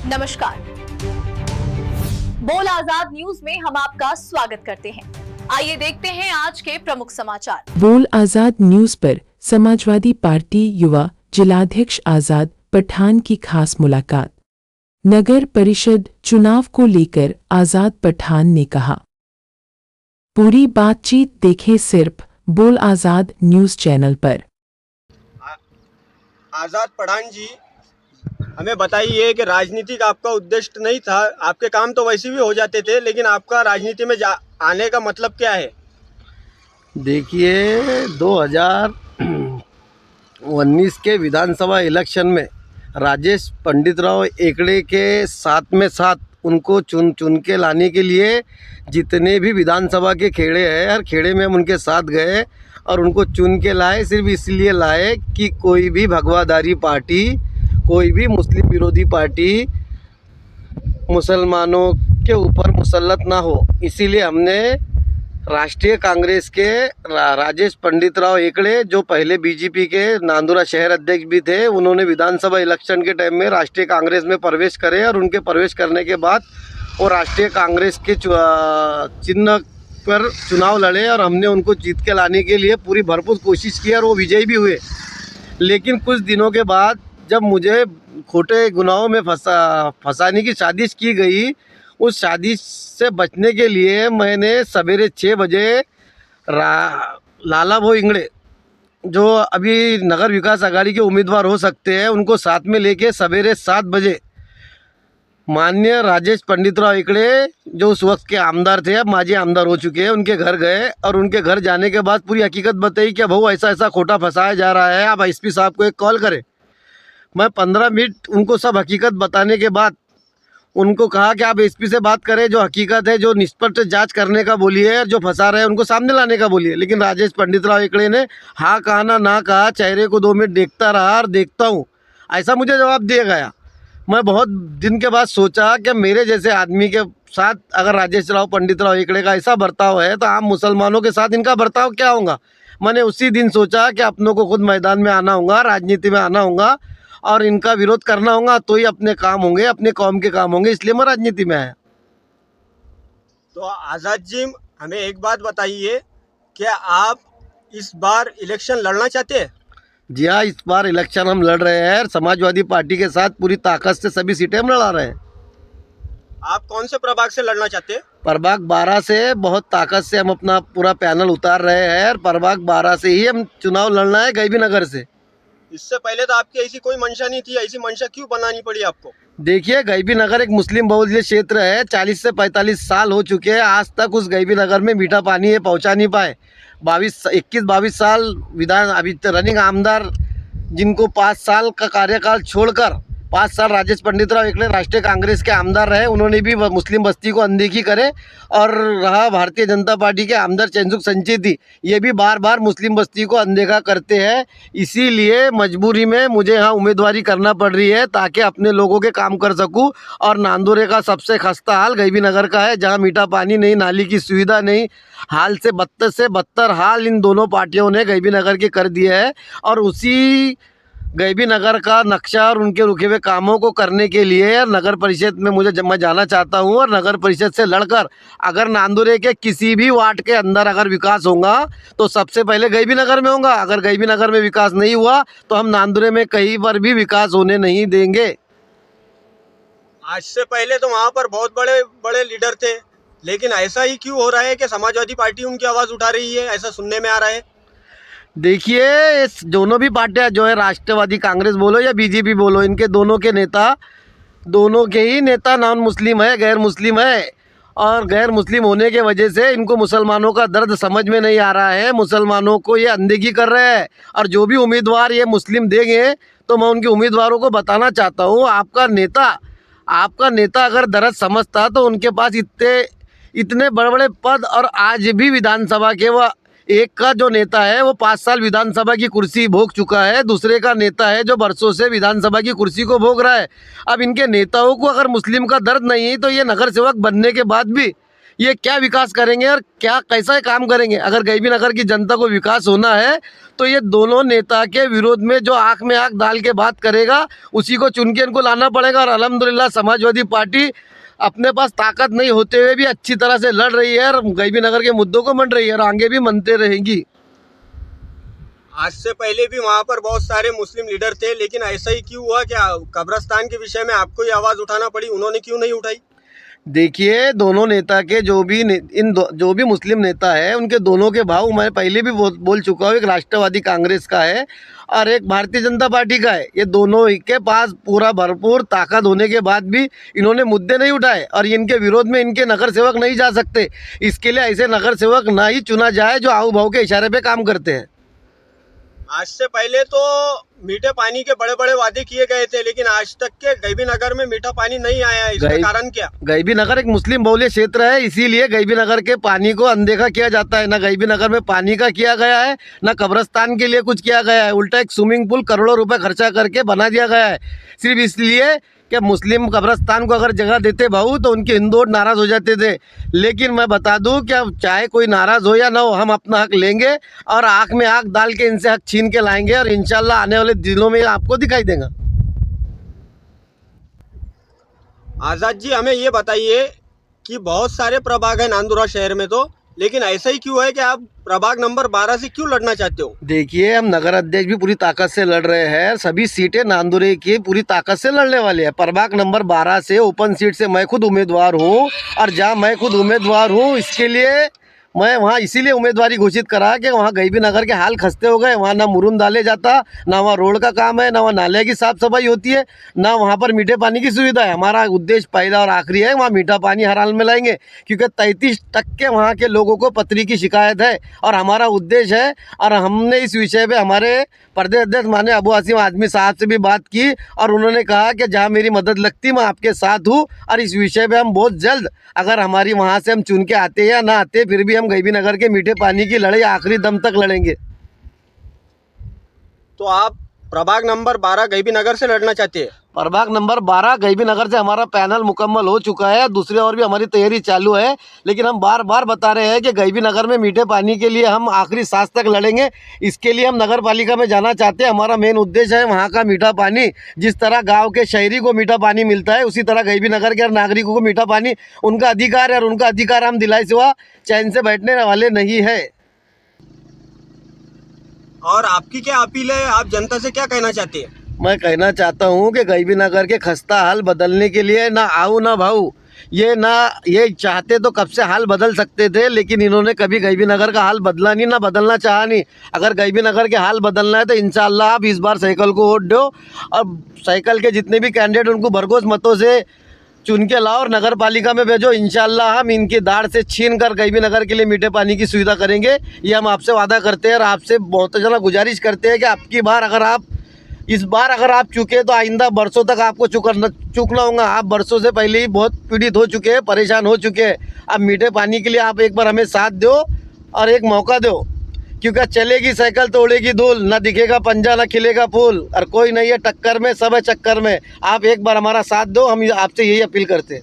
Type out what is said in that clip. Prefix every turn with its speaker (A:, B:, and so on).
A: नमस्कार, बोल आजाद न्यूज में हम आपका स्वागत करते हैं। आइए देखते हैं आज के प्रमुख समाचार।
B: बोल आजाद न्यूज पर समाजवादी पार्टी युवा जिलाध्यक्ष आजाद पठान की खास मुलाकात। नगर परिषद चुनाव को लेकर आजाद पठान ने कहा, पूरी बातचीत देखें सिर्फ बोल आजाद न्यूज चैनल पर।
C: आजाद पठान जी, हमें बताइए कि राजनीतिक आपका उद्देश्य नहीं था, आपके काम तो वैसे भी हो जाते थे, लेकिन आपका राजनीति में आने का मतलब क्या है?
D: देखिए, 2019 के विधानसभा इलेक्शन में राजेश पंडितराव एकड़े के साथ में साथ उनको चुन के लाने के लिए जितने भी विधानसभा के खेड़े हैं, हर खेड़े में हम उनके साथ गए और उनको चुन के लाए। सिर्फ इसलिए लाए कि कोई भी भगवादारी पार्टी, कोई भी मुस्लिम विरोधी पार्टी मुसलमानों के ऊपर मुसल्लत ना हो। इसीलिए हमने राष्ट्रीय कांग्रेस के राजेश पंडितराव एकड़े, जो पहले बीजेपी के नांदुरा शहर अध्यक्ष भी थे, उन्होंने विधानसभा इलेक्शन के टाइम में राष्ट्रीय कांग्रेस में प्रवेश करे और उनके प्रवेश करने के बाद वो राष्ट्रीय कांग्रेस के चिन्ह पर चुनाव लड़े और हमने उनको जीत के लाने के लिए पूरी भरपूर कोशिश की और वो विजयी भी हुए। लेकिन कुछ दिनों के बाद जब मुझे खोटे गुनाहों में फंसाने की साजिश की गई, उस साजिश से बचने के लिए मैंने सवेरे 6 बजे लाला भाऊ इंगड़े, जो अभी नगर विकास आघाड़ी के उम्मीदवार हो सकते हैं, उनको साथ में लेके सवेरे 7 बजे माननीय राजेश पंडितराव एकड़े, जो उस वक्त के आमदार थे, अब माजी आमदार हो चुके हैं, उनके घर गए और उनके घर जाने के बाद पूरी हकीकत बताई कि भाऊ ऐसा ऐसा खोटा फंसाया जा रहा है, आप एसपी साहब को एक कॉल करें। मैं 15 मिनट उनको सब हकीकत बताने के बाद उनको कहा कि आप एसपी से बात करें, जो हकीकत है, जो निष्पक्ष जांच करने का बोलिए, जो फंसा रहे हैं उनको सामने लाने का बोलिए। लेकिन राजेश पंडितराव एकड़े ने हाँ कहा ना कहा, चेहरे को 2 मिनट देखता रहा और देखता हूँ, ऐसा मुझे जवाब दिया गया। मैं बहुत दिन के बाद सोचा कि मेरे जैसे आदमी के साथ अगर राजेश पंडितराव एकड़े का ऐसा बर्ताव है तो आम मुसलमानों के साथ इनका बर्ताव क्या होगा। मैंने उसी दिन सोचा कि अपनों को खुद मैदान में आना होगा, राजनीति में आना होगा और इनका विरोध करना होगा, तो ही अपने काम होंगे, अपने कौम के काम होंगे। इसलिए मैं राजनीति में आया।
C: तो आज़ाद जी, हमें एक बात बताइए, क्या आप इस बार इलेक्शन लड़ना चाहते हैं?
D: जी हाँ, इस बार इलेक्शन हम लड़ रहे हैं। समाजवादी पार्टी के साथ पूरी ताकत से सभी सीटें हम लड़ा रहे हैं।
C: आप कौन से प्रभाग से लड़ना चाहते हैं?
D: प्रभाग 12 से बहुत ताकत से हम अपना पूरा पैनल उतार रहे हैं और प्रभाग 12 से ही हम चुनाव लड़ना है, गैबी नगर से।
C: इससे पहले तो आपकी ऐसी कोई मंशा नहीं थी, ऐसी मंशा क्यों बनानी पड़ी आपको?
D: देखिए, गैबी नगर एक मुस्लिम बहुल्य क्षेत्र है। 40 से 45 साल हो चुके हैं, आज तक उस गैबी नगर में मीठा पानी है पहुंचा नहीं पाए। 21-22 साल अभी रनिंग आमदार, जिनको 5 साल का कार्यकाल छोड़कर 5 साल राजेश पंडितराव एकड़े राष्ट्रीय कांग्रेस के आमदार रहे, उन्होंने भी मुस्लिम बस्ती को अनदेखी करे। और रहा भारतीय जनता पार्टी के आमदार चंद्रशेखर संचेती, ये भी बार बार मुस्लिम बस्ती को अनदेखा करते हैं। इसीलिए मजबूरी में मुझे यहाँ उम्मीदवारी करना पड़ रही है ताकि अपने लोगों के काम कर सकूँ। और नांदुरे का सबसे खस्ता हाल गैबी नगर का है, जहाँ मीठा पानी नहीं, नाली की सुविधा नहीं, हाल से बदतर हाल इन दोनों पार्टियों ने गैबी नगर के कर दिया है। और उसी गैबी नगर का नक्शा और उनके रुके हुए कामों को करने के लिए नगर परिषद में मैं जाना चाहता हूं और नगर परिषद से लड़कर अगर नांदुरे के किसी भी वार्ड के अंदर अगर विकास होगा तो सबसे पहले गैबी नगर में होगा। अगर गैबी नगर में विकास नहीं हुआ तो हम नांदुरे में कहीं पर भी विकास होने नहीं देंगे।
C: आज से पहले तो वहाँ पर बहुत बड़े बड़े लीडर थे, लेकिन ऐसा ही क्यों हो रहा है कि समाजवादी पार्टी उनकी आवाज़ उठा रही है, ऐसा सुनने में आ रहा है?
D: देखिए, इस दोनों भी पार्टियां जो है, राष्ट्रवादी कांग्रेस बोलो या बीजेपी बोलो, इनके दोनों के ही नेता नॉन मुस्लिम है, गैर मुस्लिम है। और गैर मुस्लिम होने के वजह से इनको मुसलमानों का दर्द समझ में नहीं आ रहा है, मुसलमानों को ये अनदेखी कर रहे हैं। और जो भी उम्मीदवार ये मुस्लिम देंगे तो मैं उनके उम्मीदवारों को बताना चाहता हूँ, आपका नेता अगर दर्द समझता तो उनके पास इतने बड़े बड़े पद, और आज भी विधानसभा के वह एक का जो नेता है वो 5 साल विधानसभा की कुर्सी भोग चुका है, दूसरे का नेता है जो बरसों से विधानसभा की कुर्सी को भोग रहा है। अब इनके नेताओं को अगर मुस्लिम का दर्द नहीं है तो ये नगर सेवक बनने के बाद भी ये क्या विकास करेंगे और क्या कैसा काम करेंगे। अगर गैबी नगर की जनता को विकास होना है तो ये दोनों नेता के विरोध में जो आँख में आँख डाल के बात करेगा उसी को चुन के इनको लाना पड़ेगा। और अल्हम्दुलिल्लाह समाजवादी पार्टी अपने पास ताकत नहीं होते हुए भी अच्छी तरह से लड़ रही है और गैबी नगर के मुद्दों को मन रही है और आगे भी मनते रहेंगी।
C: आज से पहले भी वहाँ पर बहुत सारे मुस्लिम लीडर थे, लेकिन ऐसा ही क्यों हुआ? क्या कब्रिस्तान के विषय में आपको ही आवाज़ उठाना पड़ी, उन्होंने क्यों नहीं उठाई?
D: देखिए, दोनों नेता के जो भी मुस्लिम नेता है उनके दोनों के भाव मैं पहले भी बोल चुका हूँ। एक राष्ट्रवादी कांग्रेस का है और एक भारतीय जनता पार्टी का है। ये दोनों के पास पूरा भरपूर ताकत होने के बाद भी इन्होंने मुद्दे नहीं उठाए और इनके विरोध में इनके नगर सेवक नहीं जा सकते। इसके लिए ऐसे नगर सेवक ना ही चुना जाए जो आऊ भाव के इशारे पे काम करते हैं।
C: आज से पहले तो मीठे पानी के बड़े बड़े वादे किए गए थे, लेकिन आज तक के गैबी नगर में मीठा पानी नहीं आया है। इसका कारण क्या?
D: गैबी नगर एक मुस्लिम बहुल्य क्षेत्र है, इसीलिए गैबी नगर के पानी को अनदेखा किया जाता है। ना गैबी नगर में पानी का किया गया है, ना कब्रिस्तान के लिए कुछ किया गया है। उल्टा एक स्विमिंग पूल करोड़ों रुपए खर्चा करके बना दिया गया है, सिर्फ इसलिए कि मुस्लिम कब्रिस्तान को अगर जगह देते भाऊ तो उनके हिंदू नाराज़ हो जाते थे। लेकिन मैं बता दूं कि अब चाहे कोई नाराज़ हो या ना हो, हम अपना हक लेंगे और आँख में आँख डाल के इनसे हक छीन के लाएंगे और इंशाल्लाह आने वाले दिनों में आपको दिखाई देगा।
C: आज़ाद जी, हमें ये बताइए कि बहुत सारे प्रभाग हैं नांदुरा शहर में, तो लेकिन ऐसा ही क्यों है कि आप प्रभाग नंबर 12 से क्यों लड़ना चाहते हो?
D: देखिए, हम नगर अध्यक्ष भी पूरी ताकत से लड़ रहे हैं। सभी सीटें नांदुरे की पूरी ताकत से लड़ने वाले हैं। प्रभाग नंबर 12 से ओपन सीट से मैं खुद उम्मीदवार हूँ और जहाँ मैं खुद उम्मीदवार हूँ इसके लिए मैं वहाँ इसीलिए उम्मीदवारी घोषित करा कि वहाँ गैबी नगर के हाल खस्ते हो गए। वहाँ ना मुरुम डाले जाता, ना वहाँ रोड का काम है, ना वहाँ नाले की साफ़ सफाई होती है, ना वहाँ पर मीठे पानी की सुविधा है। हमारा उद्देश्य पहला और आखिरी है, वहाँ मीठा पानी हर हाल में लाएंगे, क्योंकि 33% वहाँ के लोगों को पथरी की शिकायत है और हमारा उद्देश्य है। और हमने इस विषय पर हमारे प्रदेश अध्यक्ष माननीय अबू आसिम आज़मी साहब से भी बात की और उन्होंने कहा कि जहाँ मेरी मदद लगती मैं आपके साथ हूँ। और इस विषय पे हम बहुत जल्द, अगर हमारी वहाँ से हम चुन के आते या ना आते, फिर भी हम गैबी नगर के मीठे पानी की लड़ाई आखिरी दम तक लड़ेंगे।
C: तो आप प्रभाग नंबर 12 गैबी नगर से लड़ना चाहते हैं?
D: प्रभाग नंबर 12 गैबी नगर से हमारा पैनल मुकम्मल हो चुका है, दूसरे और भी हमारी तैयारी चालू है। लेकिन हम बार बार बता रहे हैं कि गैबी नगर में मीठे पानी के लिए हम आखिरी सांस तक लड़ेंगे। इसके लिए हम नगर पालिका में जाना चाहते हैं। हमारा मेन उद्देश्य है वहाँ का मीठा पानी, जिस तरह गाँव के शहरी को मीठा पानी मिलता है उसी तरह गैबी नगर के नागरिकों को मीठा पानी उनका अधिकार है और उनका अधिकार हम दिलाए सिवा चैन से बैठने वाले नहीं है।
C: और आपकी क्या अपील है? आप जनता से क्या कहना चाहते हैं?
D: मैं कहना चाहता हूँ कि गैबी नगर के खस्ता हाल बदलने के लिए ना आओ ना भाऊ, ये चाहते तो कब से हाल बदल सकते थे, लेकिन इन्होंने कभी गैबी नगर का हाल बदला नहीं, ना बदलना चाहा नहीं। अगर गैबी नगर के हाल बदलना है तो इंशाल्लाह आप इस बार साइकिल को वोट दो और साइकिल के जितने भी कैंडिडेट उनको भरघोस मतों से चुन के लाओ और नगर पालिका में भेजो। इंशाल्लाह हम इनकी दाढ़ से छीन कर गैबी नगर के लिए मीठे पानी की सुविधा करेंगे। ये हम आपसे वादा करते हैं और आपसे बहुत ज़्यादा गुजारिश करते हैं कि आपकी बार इस बार अगर आप चुके तो आइंदा बरसों तक आपको चूकना होगा। आप बरसों से पहले ही बहुत पीड़ित हो चुके हैं, परेशान हो चुके हैं। अब मीठे पानी के लिए आप एक बार हमें साथ दो और एक मौका दो, क्योंकि चलेगी साइकिल तो उड़ेगी धूल, ना दिखेगा पंजा ना खिलेगा फूल और कोई नहीं है टक्कर में, सब है चक्कर में। आप एक बार हमारा साथ दो, हम आपसे यही अपील करते हैं।